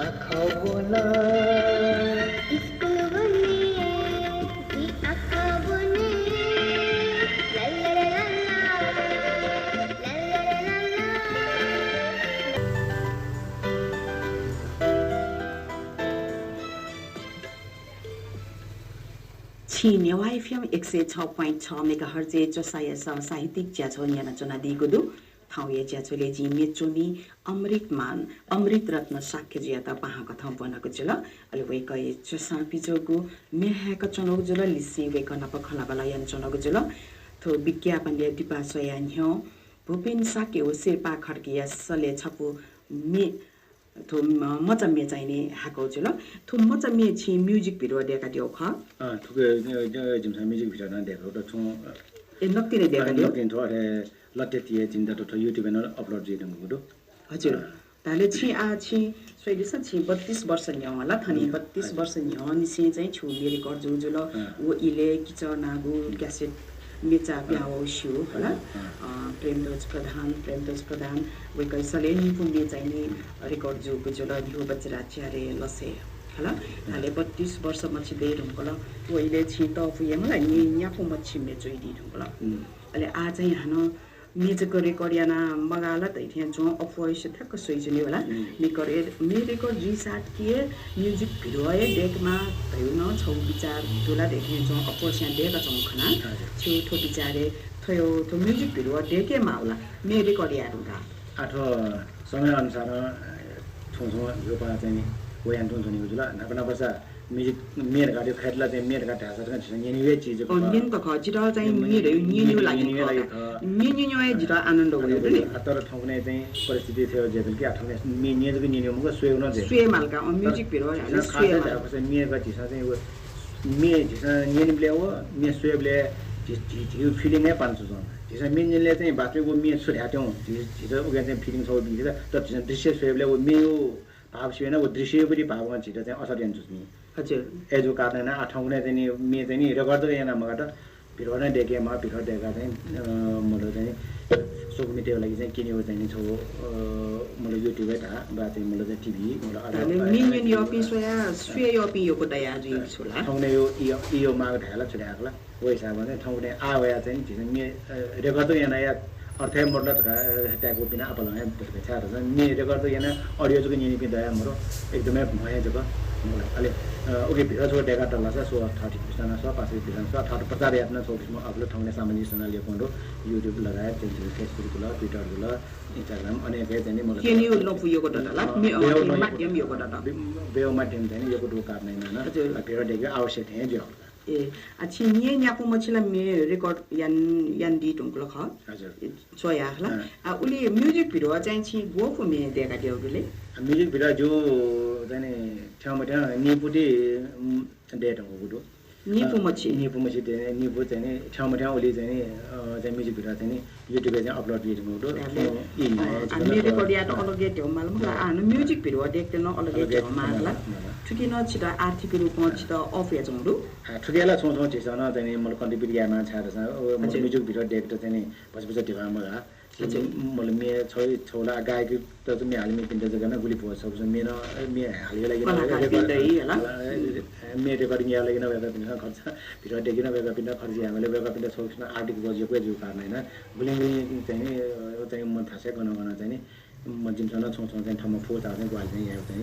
आँखा होना स्कुल बने जे आँखा बने ला ला ला ला ला ला ला ला Newa एफ.एमय 106.6 मेगाहर्ज चोसायसा साहित्यिक ज्याछो याना चोना दिगुदु थाउये ज्याछोले जी मेचोनी अमृत रत्न साक्य ज्याता पाहा कथा बनाको जुल अले वे कय चोसा पिजोगु मेहाका चनोग जुल लिसी वे कना पखला बला यान चनोग जुल थो विज्ञापन ले दिपा सोयान ह्यो भूपेन साक्य ओ शेर्पा खड्किया सले छपु मे थो मचा मे चाहिने हाको जुल थो मचा मे छि म्युजिक भिडियो देका दिउ ख थुके जिमसा म्युजिक भिडियो न देखो त छु ए नक्ति ने देका दिउ दिन थोरे लट्टे तिए जिन्दा त युट्युब न अपलोड जिदङ गुडु हजुर ताले छि आ छि सोइदिस छि 32 वर्ष न्य होला थनी 32 वर्ष न्य निसे चाहिँ छु मेरे कर जुल वो इले किचनागु क्यासेट मेचा ब्याओ शु होला प्रेमदोज प्रधान वे कैसले निपुण्य चाहिने रेकर्ड जुको जुल यो बच्चा च्यारे लसे होला ताले 32 वर्ष मछि दे ढुङ्गल वहिले छि त फुये मलाई नि याको मछि मे जोइदी ढुङ्गल अले आ चाहिँ हानो मेजको रेकर्डियाना मगाला त इथे जो अफोइस ठक्क सोइजनी होला निकरे मेरेको रिसार्ट किए म्युजिक भिडियो है डेकमा भयो न छौ विचार दुला देखे जो अफोइस यहाँ देका छौ खना छुटो विचारे थयो तो म्युजिक भिडियो डेके माउला मे रेकर्डिया रुगा आठो समय अनुसार छोछो यो पा चाहिँ वयान छोछो जुल नपना बसा म्युजिक मेर गाडी खैरला चाहिँ मेर गाडी हासर छ निवे चीज को निन त खजिरा चाहिँ मेरे निन्यु लागि निन्यु ए जिरा आनन्द भयो नि तर ठौकने चाहिँ परिस्थिति थियो जेबल कि आठौने निन्यु निन्यु मुको सुयो न जे सुए मालका म्युजिक भिडियो हाले सुए मालका चाहिँ मेर गाडी छ चाहिँ मे जिसा निन्युले हो मे सुएबले जियो फिलिङ नै पान्छ छ जिसा मिन्यले चाहिँ बाटोको मे सुर्याट्यौ जिसा उगा चाहिँ फिलिङ छ बिगिरा त जिसा दृश्य सुएबले वो मेयो भाव सुएन वो दृश्य पनि भावमा छिटो चाहिँ असर हुन्छ नि हजुर एजो कारण आठौने चाहिँ नि मे चाहिँ नि रेकर्ड चाहिँ यहाँ मबाट भिडियो नै देखेमा भिडियो देख्दा चाहिँ मलाई चाहिँ सोकमिटेको लागि चाहिँ किनेको चाहिँ नि छौ मलाई युट्युबै था बा चाहिँ मलाई चाहिँ टिभी मलाई मिनियन यो पिसोया सुए यो पि यो को दया जुइ छोला ठाउँले यो माग ढाला छुड्याकला वो हिसाबमा चाहिँ ठाउँले आया चाहिँ जिन मे रेकर्ड यहाँ या अर्थै मोडला ट्यागको बिना अपल है त्यसको छ र मे रेकर्ड यहाँ अडियो चाहिँ नि पनि दया मरो एकदमै भए जब अले ओके भिडियो छ डेगा डल्ला छ सो 30% छ 5 भिडियो छ 50 यातना 24 मा अपलोड ठाउँले सामाजिक सञ्जाल लेखोndo युट्युब लगाए चाहिँ फेसबुक ल ट्विटर ल इन्स्टाग्राम अनेक चाहिँ मलाई के नि लो पुयोको डला माध्यम यो को डला बेउ माध्यम चाहिँ यो को दो कारण हैन भिडियो देख्यो आवश्यक है जो ए अच्छी निये न्याको मछला मे रेकर्ड यान दी टुङ्कल ख हजुर सोया हला आ उली म्युजिक भिडियो चाहिँ छि गोफु मे देका दिउले म्युजिक भिडियो जो चाहिँ ठाउँमा निपुटी डेट हो गुडो निपु मछि निपु चाहिँ ठाउँमा ओली चाहिँ म्युजिक भिडियो चाहिँ युट्युबमा चाहिँ अपलोड गरिदिनु गुडो अनि रेकर्डिया त अलगे त्यो मालम आ म्युजिक भिडियो देख्थे न अलगे त्यो माला ठुकी न छिटा आर्थिक रूपमा छिटा अफ या जंगडु ठुकीला छोछो छिसन चाहिँ मलाई कन्ट्रिब्युट गर्न छाडछ म्युजिक भिडियो देख्दा चाहिँ पछि ढिवा मगा मैले मे छोला गायक त मे हालमे पिन्द जग्गामा गुली पोछ छ मेरो मे हालियो लागि मे रेकर्डिङ या लागि नभएको पिन्द खर्च भिडियो देख्न नभएको पिन्द खर्च हामीले भएको पिन्द छोक्न आर्टिक बजेको जो कारण हैन गुलिङ चाहिँ मन थासे गर्न चाहिँ म जिमसँग छौँ चाहिँ ठाउँमा फोटा चाहिँ ग्वाल चाहिँ यहाँ चाहिँ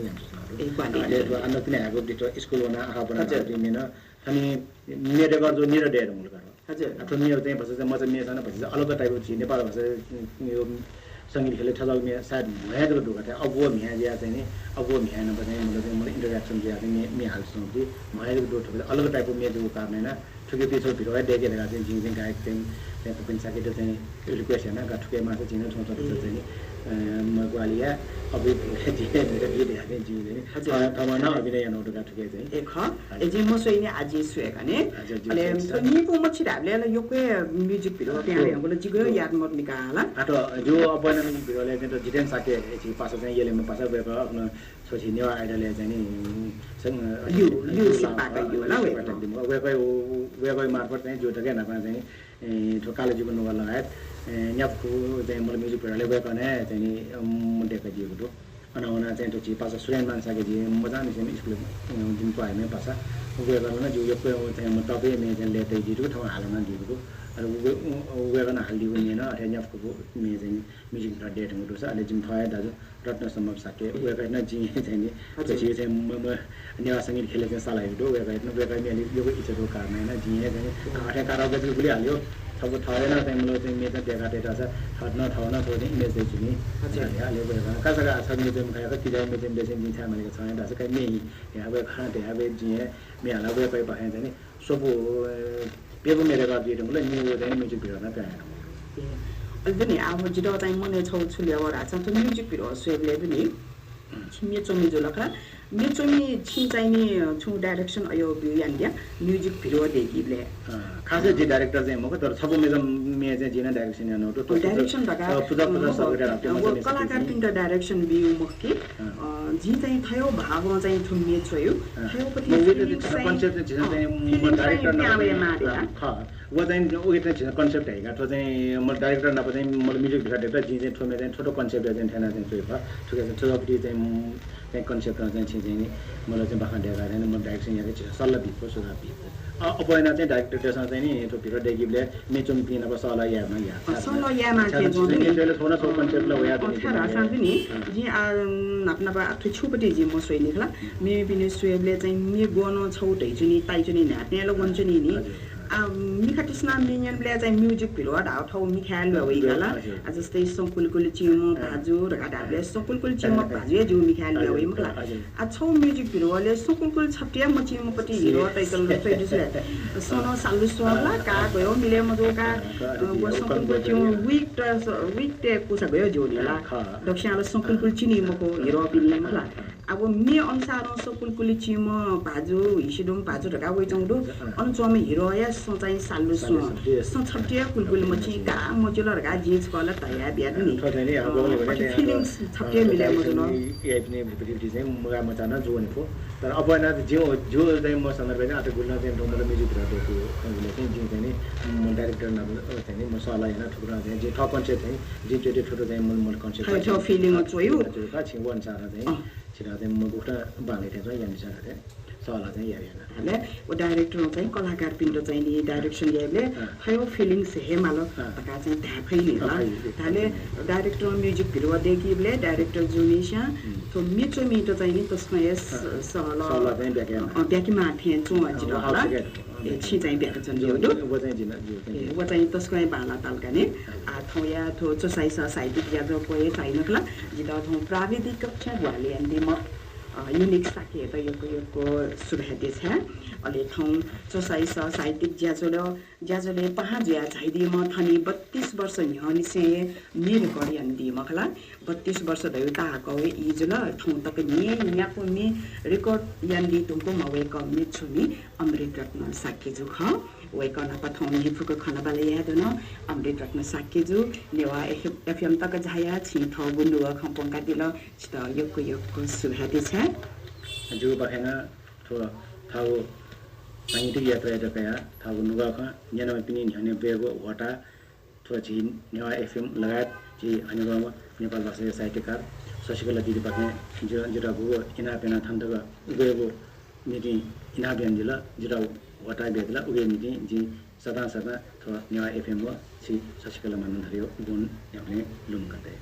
ए ग्वाली अहिले अन्त तिन हाको डिटो स्कुल बना आहा बना दिमेन अनि मेरो गर्छु मेरो डेर मुल गर्नु हजुर आफ्नो मेरो चाहिँ भन्छ चाहिँ म चाहिँ मेरो पछि अलग टाइपको चाहिँ नेपाल भाषा यो सङ्गीत खेले ठजल मे सायद भयाजको ढुका थियो अब वो म्या ज्या चाहिँ नि अब वो म्या न बताए मलाई इन्टरेक्सन ज्या चाहिँ मे हाल्छौँ कि भयाजको ढुका अलग टाइपको मेजको कारण हैन ठुके पिछो भिडियो देखेर चाहिँ जिङ जिङ गायक चाहिँ त्यहाँ पनि साकेट चाहिँ रिक्वेस्ट हैन ठुके माछा चिन छौँ चाहिँ म ग्वालिया अब ठमाना अभिनय नौटका ठुके चाहिँ एक ए जे म सोइने आज सुएगाने अले तो नि को मछि हामीले यो के म्युजिक भिडियो त्यहाँ हामीले जिगो याद मत निकाला आटो जो अपन भिडियोले चाहिँ जितेन साके छि पासा चाहिँ येले म पासा गएको आफ्नो छोछि नेवा आइडलले चाहिँ नि यु सिपाका यु ल वेकै मार्फत चाहिँ जो टके नापा चाहिँ ठोकाले जीवन नगर लगायत न्यापको चाहिँ मलाई म्युजिक भिडियोले गएको ने चाहिँ नि मुन्डेका दिएको थियो अनाउना चाहिँ त्यो छि पासा सुरेन मानसाके जी मजा नि चाहिँ स्कुल दिन पाएमे पासा उयो गर्न जो यो चाहिँ म तपाईँ मे चाहिँ लेटै दिएको ठाउँ हाल्न दिएको अरे उयो गर्न हालिदिएको नि हैन अरे न्यापको मे चाहिँ म्युजिक भिडियो डेट हुँदो छ अहिले जिम थया दाजु रत्न सम्भव साके उयो गर्न जी चाहिँ नि त्यसपछि चाहिँ म नेवा सङ्गीत खेले चाहिँ सालाइको उयो गर्न उयो गर्न अलि यो इच्छाको कारण हैन जी चाहिँ आठे काराओके चाहिँ भुलिहाल्यो सब थएन चाहिँ मलाई चाहिँ मेरो देखा डेटा छ थर्न थौन थोरै इमेज दिन्छु नि अहिले उयो गर्न कसैको छ मेरो चाहिँ खाएको किरा मेरो चाहिँ बेसिन दिन्छ भनेको छ दाजु चाहिँ मे यहाँ उयो खाना त्यहाँ उयो जी मे हाला उयो पाइ पाएँ चाहिँ सब पेपो मेरो गरिदिएको मलाई न्यू चाहिँ म्युजिक भिडियोमा पाएन अहिले नि अब जिरो चाहिँ मने छौ छुले वरा छ त म्युजिक भिडियो सेभले पनि मेचोमी जो लखा मेचोमी छिन चाहिने छु डाइरेक्सन अयो बिउ यान्डिया म्युजिक भिडियो देखिले खासै जी डाइरेक्टर चाहिँ मको तर सब मे चाहिँ जिना डाइरेक्सन यानो तो डाइरेक्सन दगा पूजा सगुरा कलाकार तिनटा डाइरेक्सन बिउ मक्के जी चाहिँ थयो भाव चाहिँ थुम्मे छोयो थयो पति कन्सेप्ट चाहिँ म डाइरेक्टर वो चाहिँ उयो चाहिँ कन्सेप्ट है गाठो चाहिँ म डाइरेक्टर नप चाहिँ मलाई म्युजिक भिडियो जी चाहिँ ठोमे चाहिँ छोटो कन्सेप्ट चाहिँ ठेना चाहिँ छोयो ठुके चाहिँ छोटो चाहिँ कन्सेप्ट चाहिँ नि मलाई चाहिँ बाखा दिएर हैन म डाइरेक्सन यहाँ चाहिँ सल्लाह दिएको सुझाव दिएको अपयना चाहिँ डाइरेक्टरसँग चाहिँ नि त्यो भिडियो डेकिबले मेचुम पिनको सल्लाह यामा यामा के जोनी त्यसले थोना सो कन्सेप्टले वया दिने छ रासन नि जी नपनपा आथु छुपटी जी म सोइने खला मे बिने सुएबले चाहिँ मे गोनो छौटै जुनी ताइ जुनी नाट्नेलो गन्छ नि मिखाटिसना मिनियनले चाहिँ म्युजिक भिडियो ढाउ ठाउँ मिखाल भइगला जस्तै सकुलकुल चिमो भाजु र घाटाले सकुलकुल चिमो भाजु जो मिखाल भइ मखला आ छौ म्युजिक भिडियोले सकुलकुल छप्टिया म चिमोपट्टि हिरो टाइटल फेडिसले सोनो सालु सोला का गयो मिले मजोका वो सकुलकुल चिमो वीक टे कुसा गयो जोनीला दक्षिणले सकुलकुल चिनी मको हिरो बिल्ले मखला अब मे अनुसार सकुलकुल चिमो भाजु हिसिडुम भाजु ढका वइ चौडो अनुचोमे हिरो या चाहिँ सालु सो छप्टिया कुलकुल मची का मजुल ढका जेज कला तया बिया नि फिलिङ्स छप्टिया मिले मजुल ए पनि भिडियो चाहिँ मुगा मचाना जोने फो तर अब न जो चाहिँ म सन्दर्भ चाहिँ आते गुल्न चाहिँ मलाई म्युजिक भिडियो उसले चाहिँ जो चाहिँ म डाइरेक्टर न चाहिँ नि म सल्लाह हैन ठुक्रा चाहिँ जे थप कन्सेप्ट चाहिँ जे जे ठुटो चाहिँ म कन्सेप्ट छ फिलिङ चोयो का छिङ वन सारा चाहिँ छिरा चाहिँ म गुठा बाले चाहिँ यानि सारा सल्लाह चाहिँ यारिएन ले ओ डाइरेक्टर चाहिँ कलाकार पिण्ड चाहिँ नि डाइरेक्सन याले खयो फिलिङ्स हे मालो तका चाहिँ धाफै नि ल ताले डाइरेक्टर म्युजिक भिडियो देखिबले डाइरेक्टर जुनिसा तो मिचो मिटो चाहिँ नि तस्मा यस सल्लाह चाहिँ ब्याकीमा थिए चो अजिरो होला छि चाहिँ ब्याक छन् जो वो चाहिँ जिना जो वो चाहिँ तस्कै बाला तालकाने आ थौ या थो चोसाइ साहित्यिक या जो कोइ छैनखला जिता थौ प्राविधिक कक्षा भले अनि म युनिक साके त यो सुभेदे छ अलि ठाउँ चोसाइ साहित्यिक ज्याजोले पहा ज्या झाइदिए म थनी 32 वर्ष ह्यानि से मेरो गरी अनि मखला 32 वर्ष भयो ता कवे इजल ठाउँ तक नि याको मी रेकर्ड यान्दी तुमको मवे कम छुनी अमृत रत्न साके जो ख वेक न पठाउँ नि फुको खाना बाले याद न अमृत रत्न साके जो नेवा एफ.एम तक झाया छि ठाउँ गुन्नु खम्पंका दिल छित यो सुभेदे छ जो बखेना थो थाउ साहित्यिक यात्रा कया थाउ नुगा ख न्यानो पिनि न्याने बेगो वटा थो छि नेवा एफ.एम लगायत छि हनेगाउँमा नेपाल भाषा साहित्यकार शशिकला दिदी पाके जिरा गो इना पेना थन्तगा उगेगो मिति इना बेन जिला जिरा वटा बेदला उगे मिति जि सदा थो नेवा एफ.एम छि शशिकला मान्न धरियो गुण याउने लुम गर्दै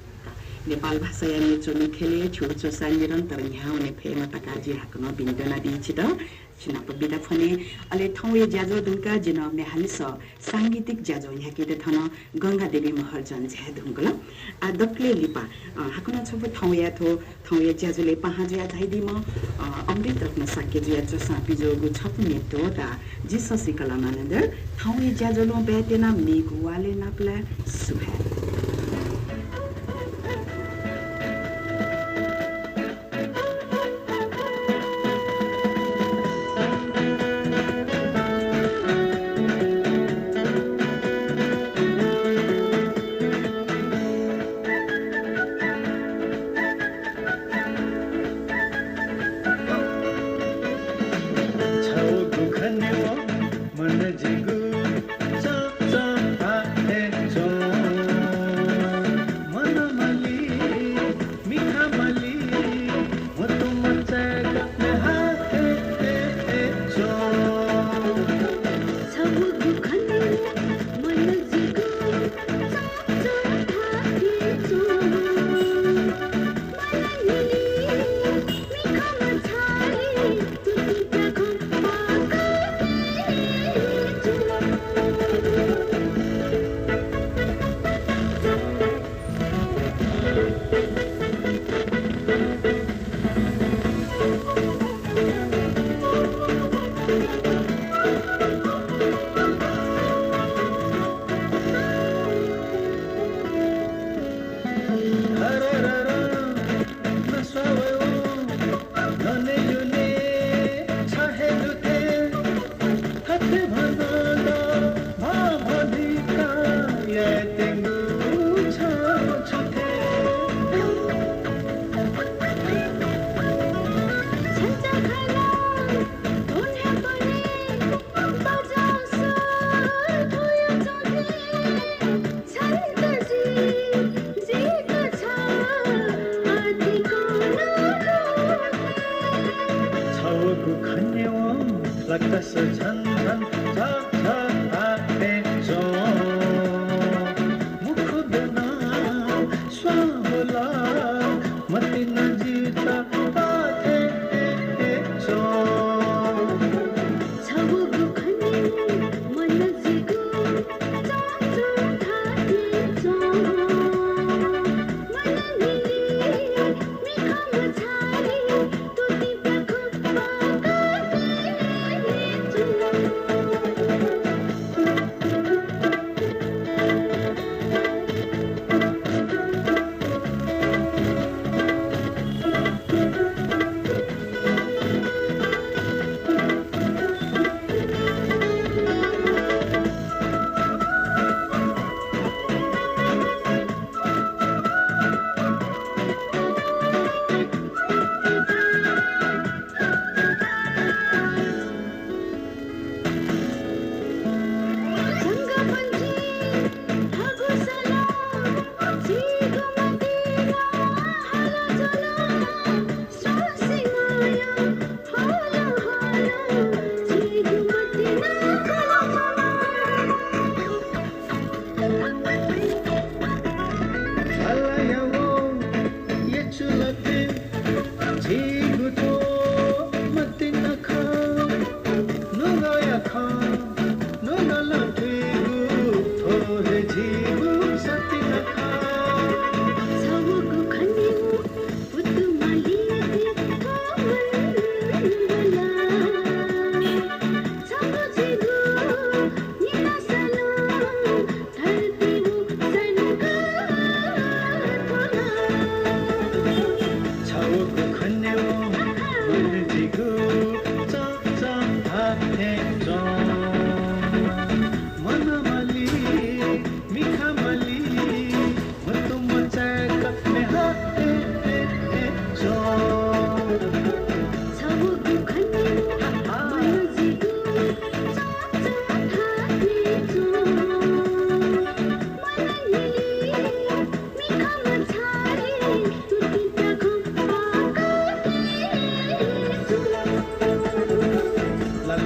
नेपाल भाषा यानी चोनु खेले छुचो सा निरन्तर यहाँ हुने फेमा तकाजी हाक्न बिन्दना दिछि त छिनाप बिदा फने अले ठाउँ ज्याजो दुनका जिन मेहालिस सांगीतिक ज्याजो यहाँ केटे थन गंगा देवी महर्जन झ्या दुंगल आ दक्ले लिपा हाकुना छप ठाउँ या थो ठाउँ या ज्याजोले पहा ज्या धाइदिम अमृत रत्न साक्य ज्या जसा पिजोगु छप नेतो ता जिस सिकला मानन्दर ठाउँ या ज्याजोलो बेतेना मेगु वाले नापला सुहा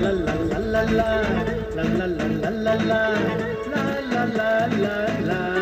la la la la la la la la la la la la